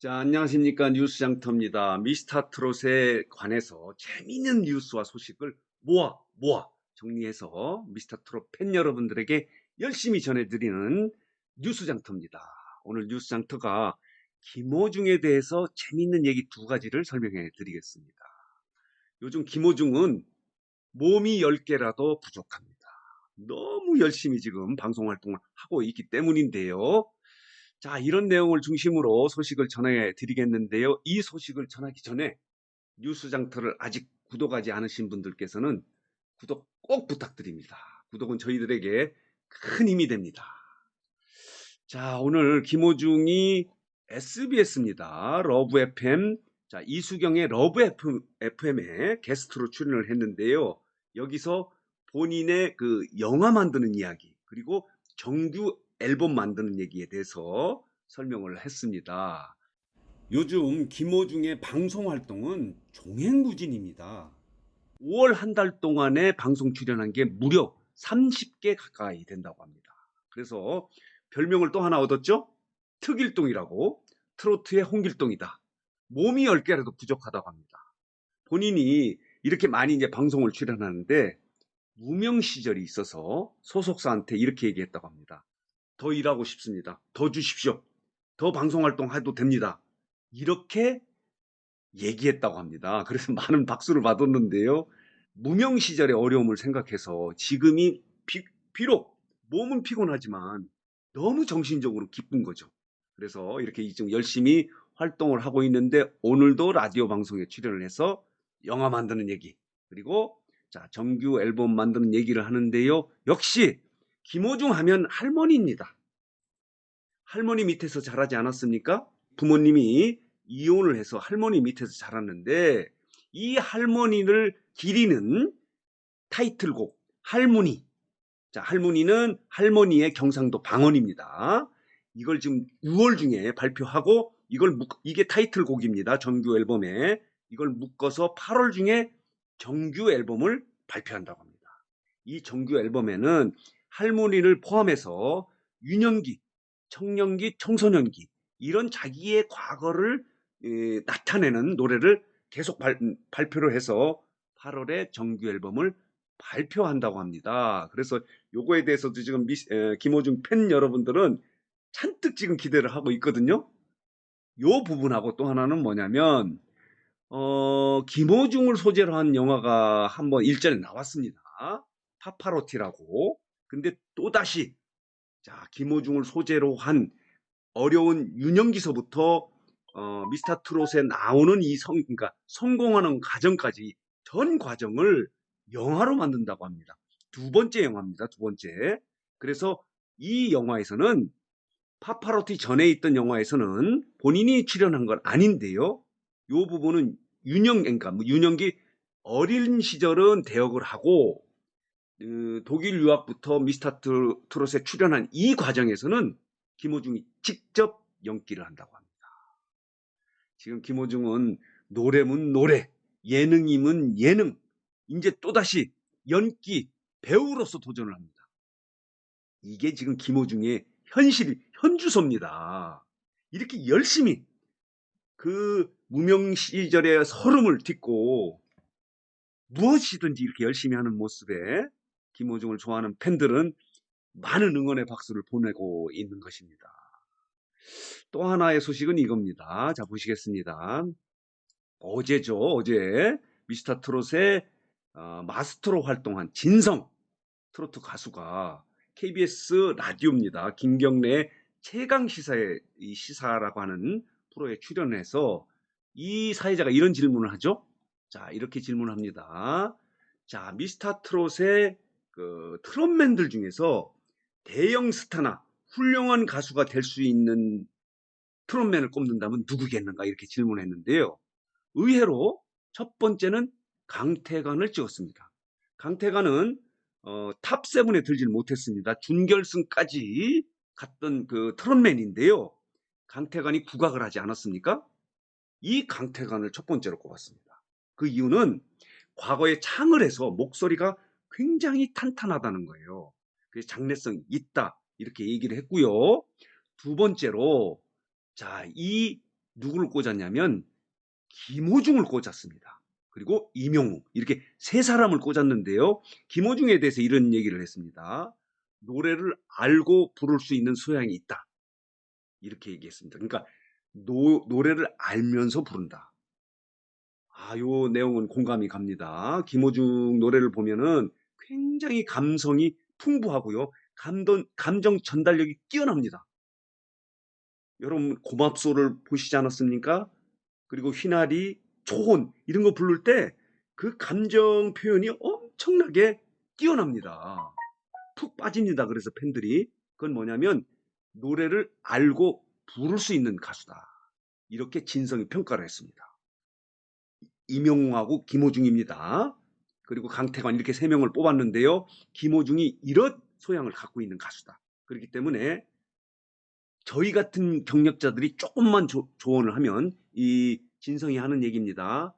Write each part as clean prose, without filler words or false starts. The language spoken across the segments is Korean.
자, 안녕하십니까. 뉴스장터입니다. 미스터트롯에 관해서 재미있는 뉴스와 소식을 모아 정리해서 미스터트롯 팬 여러분들에게 열심히 전해드리는 뉴스장터입니다. 오늘 뉴스장터가 김어중에 대해서 재미있는 얘기 두 가지를 설명해 드리겠습니다. 요즘 김어중은 몸이 10개라도 부족합니다. 너무 열심히 지금 방송 활동을 하고 있기 때문인데요. 자, 이런 내용을 중심으로 소식을 전해 드리겠는데요. 이 소식을 전하기 전에 뉴스장터를 아직 구독하지 않으신 분들께서는 구독 꼭 부탁드립니다. 구독은 저희들에게 큰 힘이 됩니다. 자, 오늘 김호중이 SBS입니다. 러브 FM. 자, 이수경의 러브 FM에 게스트로 출연을 했는데요. 여기서 본인의 그 영화 만드는 이야기, 그리고 정규 앨범 만드는 얘기에 대해서 설명을 했습니다. 요즘 김호중의 방송 활동은 종횡무진입니다. 5월 한 달 동안에 방송 출연한 게 무려 30개 가까이 된다고 합니다. 그래서 별명을 또 하나 얻었죠? 특일동이라고. 트로트의 홍길동이다. 몸이 10개라도 부족하다고 합니다. 본인이 이렇게 많이 이제 방송을 출연하는데 무명 시절이 있어서 소속사한테 이렇게 얘기했다고 합니다. 더 일하고 싶습니다. 더 주십시오. 더 방송 활동해도 됩니다. 이렇게 얘기했다고 합니다. 그래서 많은 박수를 받았는데요. 무명 시절의 어려움을 생각해서 지금이 비록 몸은 피곤하지만 너무 정신적으로 기쁜 거죠. 그래서 이렇게 좀 열심히 활동을 하고 있는데 오늘도 라디오 방송에 출연을 해서 영화 만드는 얘기, 그리고 자, 정규 앨범 만드는 얘기를 하는데요. 역시 김호중 하면 할머니입니다. 할머니 밑에서 자라지 않았습니까? 부모님이 이혼을 해서 할머니 밑에서 자랐는데 이 할머니를 기리는 타이틀곡 할머니. 자, 할머니는 할머니의 경상도 방언입니다. 이걸 지금 6월 중에 발표하고 이게 타이틀곡입니다. 정규 앨범에. 이걸 묶어서 8월 중에 정규 앨범을 발표한다고 합니다. 이 정규 앨범에는 할머니를 포함해서 유년기, 청년기, 청소년기 이런 자기의 과거를 나타내는 노래를 계속 발표를 해서 8월에 정규 앨범을 발표한다고 합니다. 그래서 요거에 대해서도 지금 김호중 팬 여러분들은 잔뜩 지금 기대를 하고 있거든요. 요 부분하고 또 하나는 뭐냐면 김호중을 소재로 한 영화가 한번 일전에 나왔습니다. 파파로티라고. 근데 또다시 자, 김호중을 소재로 한 어려운 유년기서부터 미스터트롯에 나오는 그러니까 성공하는 과정까지 전 과정을 영화로 만든다고 합니다. 두 번째 영화입니다. 두 번째. 그래서 이 영화에서는 파파로티 전에 있던 영화에서는 본인이 출연한 건 아닌데요. 요 부분은 그러니까 유년기 어린 시절은 대역을 하고 독일 유학부터 미스터트롯에 출연한 이 과정에서는 김호중이 직접 연기를 한다고 합니다. 지금 김호중은 노래면 노래, 예능이면 예능, 이제 또다시 연기, 배우로서 도전을 합니다. 이게 지금 김호중의 현주소입니다. 이렇게 열심히 그 무명 시절의 서름을 딛고 무엇이든지 이렇게 열심히 하는 모습에 김호중을 좋아하는 팬들은 많은 응원의 박수를 보내고 있는 것입니다. 또 하나의 소식은 이겁니다. 자, 보시겠습니다. 어제죠. 어제 미스터트롯의 마스터로 활동한 진성 트로트 가수가 KBS 라디오입니다. 김경래의 최강 시사라고 하는 프로에 출연해서 이 사회자가 이런 질문을 하죠. 자, 이렇게 질문합니다. 자, 미스터트롯의 그 트롯맨들 중에서 대형 스타나 훌륭한 가수가 될 수 있는 트롯맨을 꼽는다면 누구겠는가 이렇게 질문했는데요. 의외로 첫 번째는 강태관을 찍었습니다. 강태관은 탑7에 들질 못했습니다. 준결승까지 갔던 그 트롯맨인데요. 강태관이 부각을 하지 않았습니까? 이 강태관을 첫 번째로 꼽았습니다. 그 이유는 과거에 창을 해서 목소리가 굉장히 탄탄하다는 거예요. 그래서 장래성이 있다 이렇게 얘기를 했고요. 두 번째로 자, 이 누구를 꽂았냐면 김호중을 꽂았습니다. 그리고 이명웅 이렇게 세 사람을 꽂았는데요. 김호중에 대해서 이런 얘기를 했습니다. 노래를 알고 부를 수 있는 소양이 있다. 이렇게 얘기했습니다. 그러니까 노래를 알면서 부른다. 요 내용은 공감이 갑니다. 김호중 노래를 보면은 굉장히 감성이 풍부하고요. 감정 전달력이 뛰어납니다. 여러분 고맙소를 보시지 않았습니까? 그리고 휘나리, 초혼 이런 거 부를 때 그 감정 표현이 엄청나게 뛰어납니다. 푹 빠집니다. 그래서 팬들이 그건 뭐냐면 노래를 알고 부를 수 있는 가수다. 이렇게 진성이 평가를 했습니다. 이명웅하고 김호중입니다. 그리고 강태관 이렇게 세 명을 뽑았는데요. 김호중이 이런 소양을 갖고 있는 가수다. 그렇기 때문에 저희 같은 경력자들이 조금만 조언을 하면 이 진성이 하는 얘기입니다.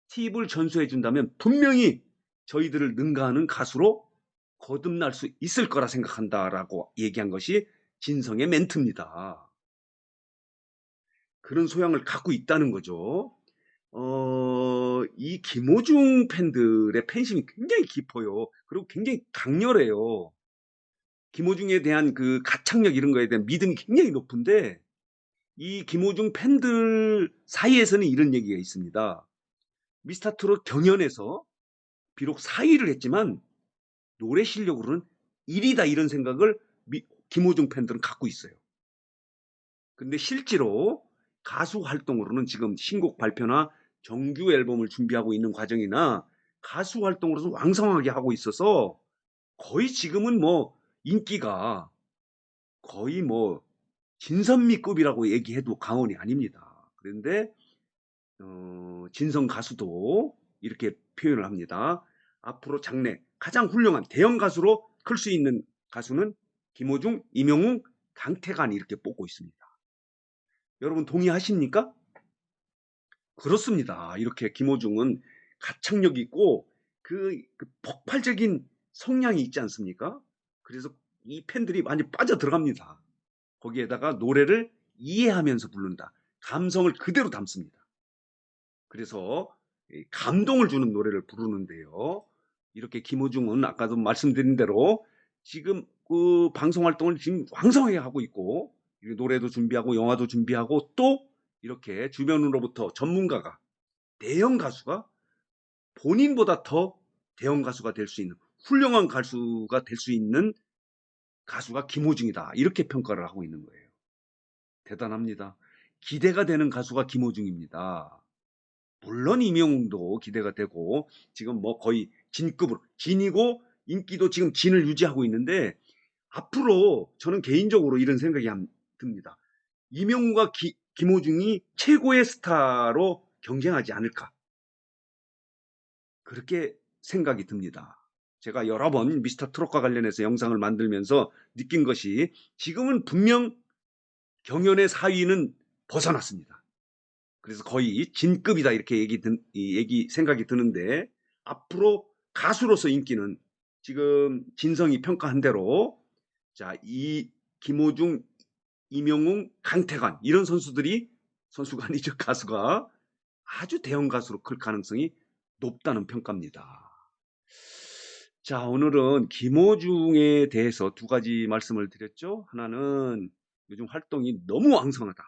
팁을 전수해 준다면 분명히 저희들을 능가하는 가수로 거듭날 수 있을 거라 생각한다라고 얘기한 것이 진성의 멘트입니다. 그런 소양을 갖고 있다는 거죠. 이 김호중 팬들의 팬심이 굉장히 깊어요. 그리고 굉장히 강렬해요. 김호중에 대한 그 가창력 이런 거에 대한 믿음이 굉장히 높은데 이 김호중 팬들 사이에서는 이런 얘기가 있습니다. 미스터트롯 경연에서 비록 4위를 했지만 노래 실력으로는 1위다 이런 생각을 김호중 팬들은 갖고 있어요. 근데 실제로 가수 활동으로는 지금 신곡 발표나 정규 앨범을 준비하고 있는 과정이나 가수 활동으로서 왕성하게 하고 있어서 거의 지금은 뭐 인기가 거의 뭐 진선미급이라고 얘기해도 과언이 아닙니다. 그런데 진성 가수도 이렇게 표현을 합니다. 앞으로 장래 가장 훌륭한 대형 가수로 클 수 있는 가수는 김호중, 임영웅, 강태관 이렇게 뽑고 있습니다. 여러분 동의하십니까? 그렇습니다. 이렇게 김호중은 가창력 있고 그 폭발적인 성량이 있지 않습니까? 그래서 이 팬들이 많이 빠져들어갑니다. 거기에다가 노래를 이해하면서 부른다. 감성을 그대로 담습니다. 그래서 감동을 주는 노래를 부르는데요. 이렇게 김호중은 아까도 말씀드린 대로 지금 그 방송 활동을 지금 왕성하게 하고 있고 노래도 준비하고 영화도 준비하고 또 이렇게 주변으로부터 전문가가 대형 가수가 본인보다 더 대형 가수가 될 수 있는 훌륭한 가수가 될 수 있는 가수가 김호중이다. 이렇게 평가를 하고 있는 거예요. 대단합니다. 기대가 되는 가수가 김호중입니다. 물론 임영웅도 기대가 되고 지금 뭐 거의 진급으로 진이고 인기도 지금 진을 유지하고 있는데 앞으로 저는 개인적으로 이런 생각이 듭니다. 임영웅과 김호중이 최고의 스타로 경쟁하지 않을까 그렇게 생각이 듭니다. 제가 여러 번 미스터 트롯과 관련해서 영상을 만들면서 느낀 것이 지금은 분명 경연의 4위는 벗어났습니다. 그래서 거의 진급이다 이렇게 생각이 드는데 앞으로 가수로서 인기는 지금 진성이 평가한 대로 자, 이 김호중, 임영웅, 강태관 이런 선수가 아니죠. 가수가 아주 대형 가수로 클 가능성이 높다는 평가입니다. 자, 오늘은 김호중에 대해서 두 가지 말씀을 드렸죠. 하나는 요즘 활동이 너무 왕성하다.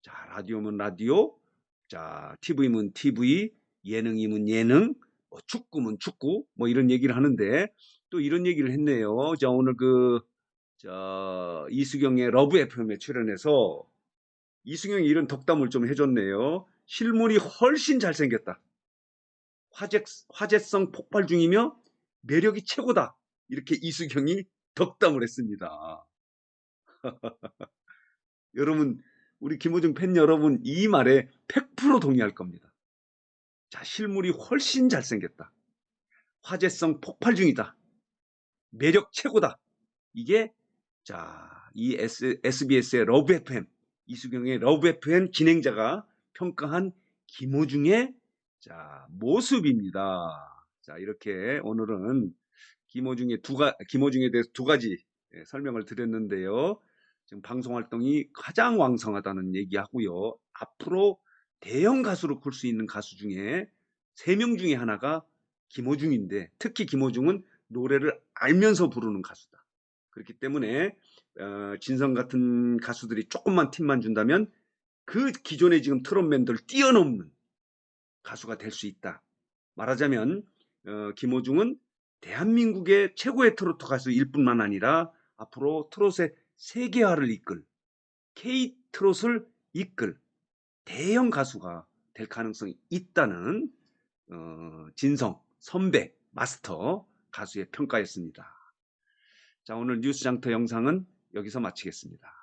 자, 라디오면 라디오, 자, TV면 TV, 예능이면 예능, 뭐 축구면 축구, 뭐 이런 얘기를 하는데 또 이런 얘기를 했네요. 자, 오늘 이수경의 러브 FM에 출연해서 이수경이 이런 덕담을 좀 해줬네요. 실물이 훨씬 잘생겼다. 화제성 폭발 중이며 매력이 최고다. 이렇게 이수경이 덕담을 했습니다. 여러분, 우리 김호중 팬 여러분 이 말에 100% 동의할 겁니다. 자, 실물이 훨씬 잘생겼다. 화제성 폭발 중이다. 매력 최고다. 이게 이 SBS의 러브 FM, 이수경의 러브 FM 진행자가 평가한 김호중의 모습입니다. 자, 이렇게 오늘은 김호중에 대해서 두 가지 설명을 드렸는데요. 지금 방송 활동이 가장 왕성하다는 얘기하고요. 앞으로 대형 가수로 클 수 있는 가수 중에 3명 중에 하나가 김어중인데, 특히 김어중은 노래를 알면서 부르는 가수다. 그렇기 때문에 진성 같은 가수들이 조금만 팁만 준다면 그 기존의 지금 트롯맨들 뛰어넘는 가수가 될 수 있다. 말하자면 김어중은 대한민국의 최고의 트로트 가수일 뿐만 아니라 앞으로 트롯의 세계화를 이끌, K-트롯을 이끌 대형 가수가 될 가능성이 있다는 진성, 선배, 마스터 가수의 평가였습니다. 자, 오늘 뉴스장터 영상은 여기서 마치겠습니다.